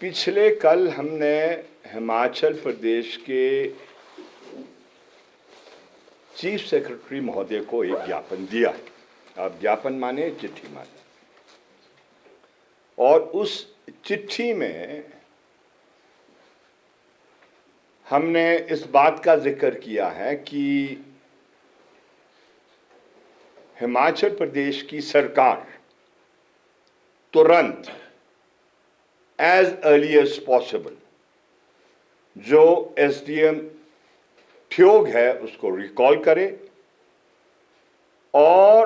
पिछले कल हमने हिमाचल प्रदेश के चीफ सेक्रेटरी महोदय को एक ज्ञापन दिया। अब ज्ञापन माने चिट्ठी माने, और उस चिट्ठी में हमने इस बात का जिक्र किया है कि हिमाचल प्रदेश की सरकार तुरंत एज अर्ली एज पॉसिबल जो एसडीएम ठियोग है उसको रिकॉल करे और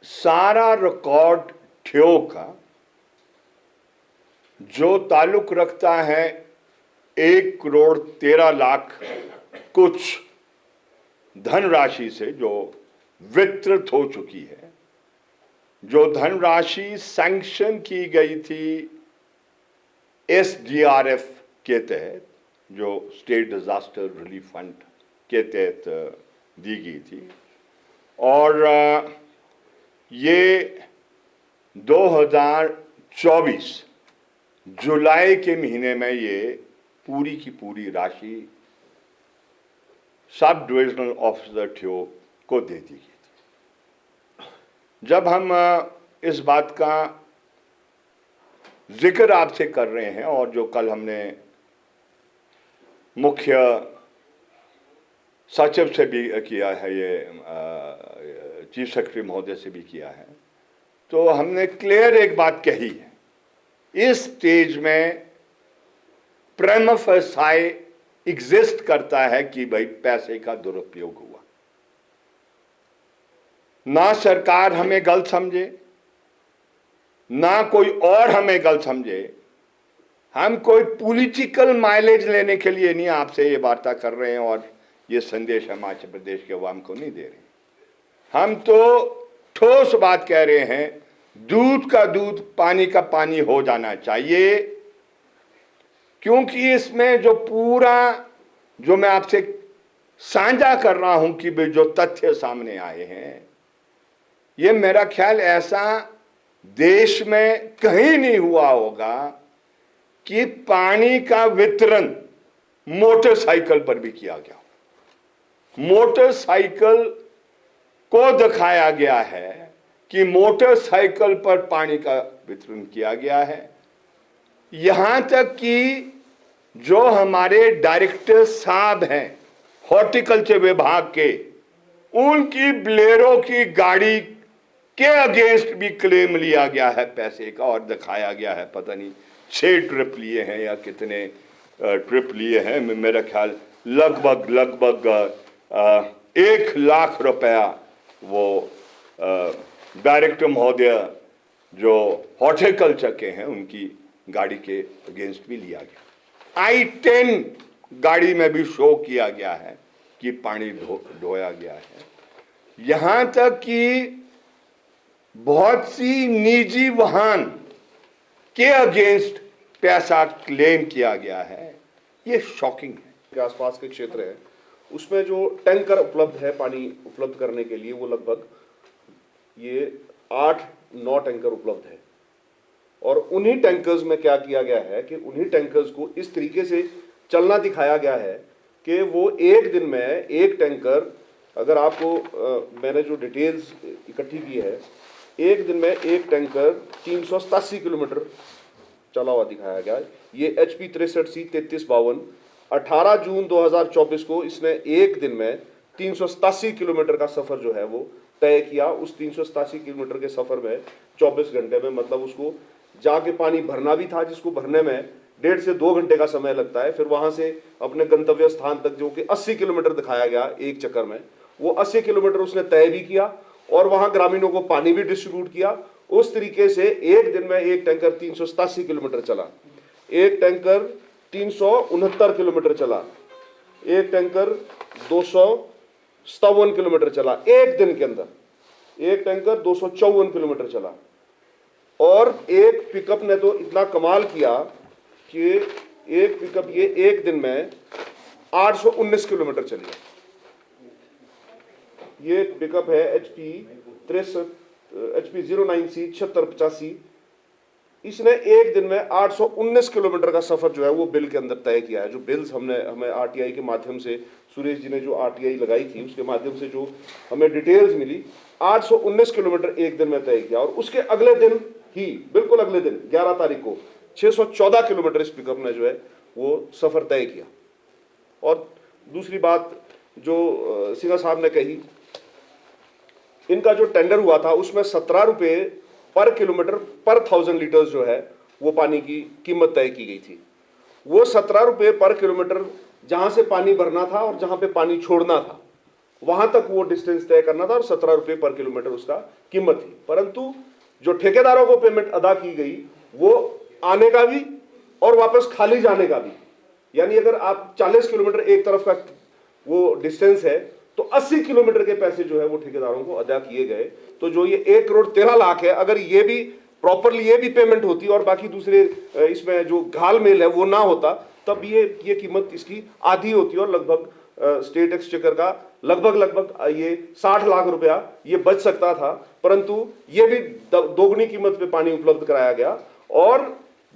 सारा रिकॉर्ड ठियोग का जो ताल्लुक रखता है 1,13,00,000 कुछ धनराशि से जो वितरित हो चुकी है, जो धनराशि सैंक्शन की गई थी एसडीआरएफ के तहत, जो स्टेट डिजास्टर रिलीफ फंड के तहत दी गई थी, और ये 2024 जुलाई के महीने में ये पूरी की पूरी राशि सब डिविजनल ऑफिसर ठियोग को दे दी गई थी। जब हम इस बात का जिक्र आपसे कर रहे हैं और जो कल हमने मुख्य सचिव से भी किया है, ये चीफ सेक्रेटरी महोदय से भी किया है, तो हमने क्लियर एक बात कही है, इस स्टेज में प्रीमा फेसाई एग्जिस्ट करता है कि भाई पैसे का दुरुपयोग हुआ। ना सरकार हमें गलत समझे, ना कोई और हमें गलत समझे, हम कोई पॉलिटिकल माइलेज लेने के लिए नहीं आपसे ये वार्ता कर रहे हैं और ये संदेश हिमाचल प्रदेश के अवाम को नहीं दे रहे। हम तो ठोस बात कह रहे हैं, दूध का दूध पानी का पानी हो जाना चाहिए, क्योंकि इसमें जो पूरा जो मैं आपसे साझा कर रहा हूं कि भाई जो तथ्य सामने आए हैं, ये मेरा ख्याल ऐसा देश में कहीं नहीं हुआ होगा कि पानी का वितरण मोटरसाइकिल पर भी किया गया। मोटरसाइकिल को दिखाया गया है कि मोटरसाइकिल पर पानी का वितरण किया गया है। यहां तक कि जो हमारे डायरेक्टर साहब हैं हॉर्टिकल्चर विभाग के, उनकी ब्लेरो की गाड़ी के अगेंस्ट भी क्लेम लिया गया है पैसे का, और दिखाया गया है पता नहीं 6 ट्रिप लिए हैं या कितने ट्रिप लिए हैं, मेरा ख्याल लगभग 1 लाख रुपया वो डायरेक्टर महोदय जो हॉर्टिकल्चर के हैं उनकी गाड़ी के अगेंस्ट भी लिया गया। I-10 गाड़ी में भी शो किया गया है कि पानी ढोया गया है। यहां तक कि बहुत सी निजी वाहन के अगेंस्ट पैसा क्लेम किया गया है। ये शॉकिंग है। के आसपास के क्षेत्र है उसमें जो टैंकर उपलब्ध है पानी उपलब्ध करने के लिए, वो लगभग ये 8-9 टैंकर उपलब्ध है। और उन्हीं टैंकर्स में क्या किया गया है कि उन्हीं टैंकर्स को इस तरीके से चलना दिखाया गया है कि वो एक दिन में एक टैंकर, अगर आपको मैंने जो डिटेल्स इकट्ठी की है, एक दिन में एक टैंकर 387 किलोमीटर चला हुआ दिखाया गया। ये HP 63C 3352 18 जून 2024 को इसने एक दिन में 387 किलोमीटर का सफर जो है वो तय किया। उस 387 किलोमीटर के सफर में 24 घंटे में, मतलब उसको जाके पानी भरना भी था, जिसको भरने में 1.5 से 2 घंटे का समय लगता है। फिर वहां से अपने गंतव्य स्थान तक जो कि 80 किलोमीटर दिखाया गया एक चक्कर में, वो 80 किलोमीटर उसने तय भी किया और वहां ग्रामीणों को पानी भी डिस्ट्रीब्यूट किया। उस तरीके से एक दिन में एक टैंकर 387 किलोमीटर चला, एक टैंकर 369 किलोमीटर चला, एक टैंकर 257 किलोमीटर चला एक दिन के अंदर, एक टैंकर 254 किलोमीटर चला। और एक पिकअप ने तो इतना कमाल किया कि एक पिकअप ये एक दिन में 819 किलोमीटर चली। ये पिकअप है HP 09C 7685 इसने एक दिन में 819 किलोमीटर का सफर जो है वो बिल के अंदर तय किया है। जो बिल्स हमें आरटीआई के माध्यम से, सुरेश जी ने जो आरटीआई लगाई थी उसके माध्यम से जो हमें डिटेल्स मिली, 819 किलोमीटर एक दिन में तय किया। और उसके अगले दिन ही, बिल्कुल अगले दिन 11 तारीख को 614 किलोमीटर इस पिकअप ने जो है वो सफर तय किया। और दूसरी बात जो सिन्हा साहब ने कही, इनका जो टेंडर हुआ था उसमें 17 रुपये पर किलोमीटर पर 1000 लीटर्स जो है वो पानी की कीमत तय की गई थी। वो 17 रुपये पर किलोमीटर जहां से पानी भरना था और जहां पे पानी छोड़ना था वहां तक वो डिस्टेंस तय करना था और 17 रुपये पर किलोमीटर उसका कीमत थी। परंतु जो ठेकेदारों को पेमेंट अदा की गई वो आने का भी और वापस खाली जाने का भी, यानी अगर आप 40 किलोमीटर एक तरफ का वो डिस्टेंस है तो 80 किलोमीटर के पैसे जो है वो ठेकेदारों को अदा किए गए। तो जो ये 1 करोड़ 13 लाख है, अगर ये भी प्रॉपरली ये भी पेमेंट होती और बाकी दूसरे इसमें जो घालमेल है वो ना होता, तब ये कीमत इसकी आधी होती और लगभग स्टेट एक्सचेकर का लगभग ये 60 लाख रुपया ये बच सकता था। परंतु ये भी दोगुनी कीमत पे पानी उपलब्ध कराया गया। और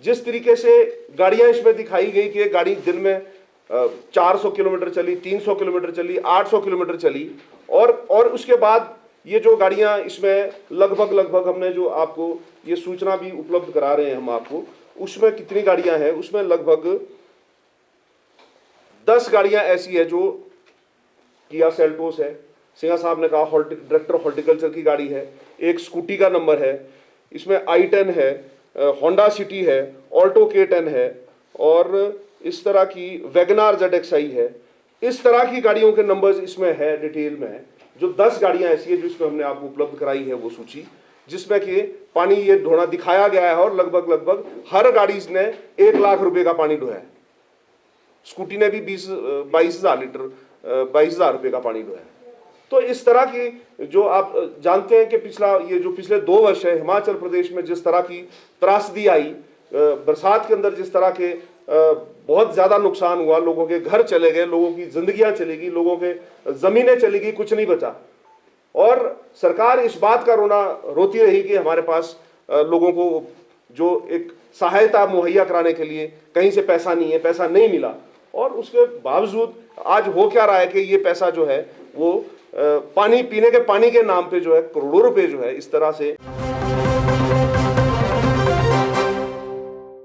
जिस तरीके से गाड़ियां इसमें दिखाई गई कि गाड़ी दिन में 400 किलोमीटर चली, 300 किलोमीटर चली, 800 किलोमीटर चली, और उसके बाद ये जो गाड़ियां इसमें लगभग हमने जो आपको ये सूचना भी उपलब्ध करा रहे हैं हम आपको, उसमें कितनी गाड़ियां हैं, उसमें लगभग 10 गाड़ियां ऐसी है जो किया सेल्टोस है, सिन्हा साहब ने कहा डायरेक्टर हॉर्टिकल्चर की गाड़ी है, एक स्कूटी का नंबर है, इसमें i10 है, होंडा सिटी है, ऑल्टो K10 है, और इस तरह की वैगनार ZXi है। इस तरह की गाड़ियों के नंबर्स इसमें है, डिटेल में है। जो 10 गाड़ियां ऐसी है जो इसमें हमने आपको उपलब्ध कराई है वो सूची, जिसमें कि पानी ये ढोना दिखाया गया है और लगभग हर गाड़ी ने 1 लाख रुपए का पानी ढोया है। स्कूटी ने भी 22,000 लीटर 22,000 रुपए का पानी ढोया है। तो इस तरह की जो आप जानते हैं कि पिछले 2 वर्ष है हिमाचल प्रदेश में जिस तरह की त्रासदी आई, बरसात के अंदर जिस तरह के बहुत ज्यादा नुकसान हुआ, लोगों के घर चले गए, लोगों की जिंदगियां चली गई, लोगों के जमीनें चली गई, कुछ नहीं बचा। और सरकार इस बात का रोती रही कि हमारे पास लोगों को जो एक सहायता मुहैया कराने के लिए कहीं से पैसा नहीं है, पैसा नहीं मिला। और उसके बावजूद आज हो क्या रहा है कि ये पैसा जो है वो पानी पीने के पानी के नाम पे जो है करोड़ों रुपए जो है इस तरह से